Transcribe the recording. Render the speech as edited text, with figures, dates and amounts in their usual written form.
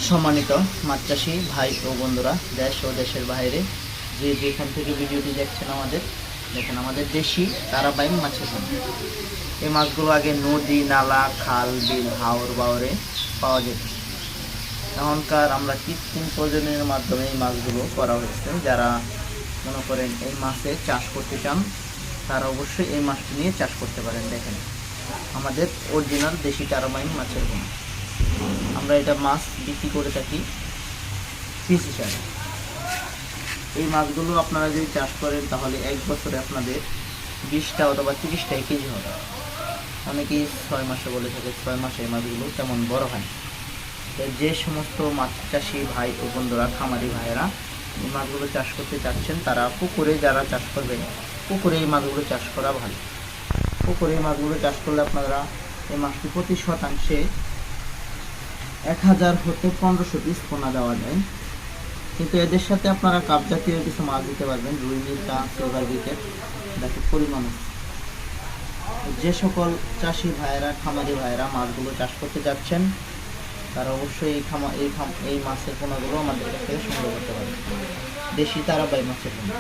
সম্মানিত মাছ চাষি ভাই ও বন্ধুরা, দেশ ও দেশের বাইরে যে যেখান থেকে ভিডিওটি দেখছেন, দেখেন আমাদের দেশি তারাবাইম মাছের জন্য এই মাছগুলো আগে নদী, নালা, খাল, বিল, হাওর বাওরে পাওয়া যেত। এখনকার আমরা কৃত্রিম প্রজননের মাধ্যমে এই মাছগুলো করা হয়েছে। যারা মনে করেন এই মাছে চাষ করতে চান, তারা অবশ্যই এই মাছটি নিয়ে চাষ করতে পারেন। দেখেন আমাদের অরিজিনাল দেশি তারাবাইম মাছের জন্য আমরা এটা মাছ বিক্রি করে থাকি পিস হিসাবে। এই মাছগুলো আপনারা যদি চাষ করেন তাহলে এক বছরে আপনাদের 20টা অথবা 30টা কেজি হবে। অনেকেই 6 মাসে বলে থাকে, 6 মাসে এই মাছগুলো তেমন বড় হয়। তো যে সমস্ত মাছ চাষি ভাই ও বন্ধুরা, খামারি ভাইয়েরা এই মাছগুলো চাষ করতে চাচ্ছেন, তারা পুকুরে যারা চাষ করবেন, পুকুরে এই মাছগুলো চাষ করা ভালো। পুকুরে এই মাছগুলো চাষ করলে আপনারা এই মাছটি প্রতি শতাংশে 1000 হতে 1500 পিস পোনা দেওয়া যায়। কিন্তু এদের সাথে আপনারা কাপ জাতীয় কিছু মাছ দিতে পারবেন, রুই, মিরকা, সিলভার বিকেট, দেখো পরিমাণ। যে সকল চাষি ভাইয়েরা, খামারি ভাইয়েরা মাছগুলো চাষ করতে যাচ্ছেন, তারা অবশ্যই এই মাছের পোনাগুলো আমাদের কাছ থেকে সংগ্রহ করতে পারবেন। দেশি তারাবাই মাছের পোনা।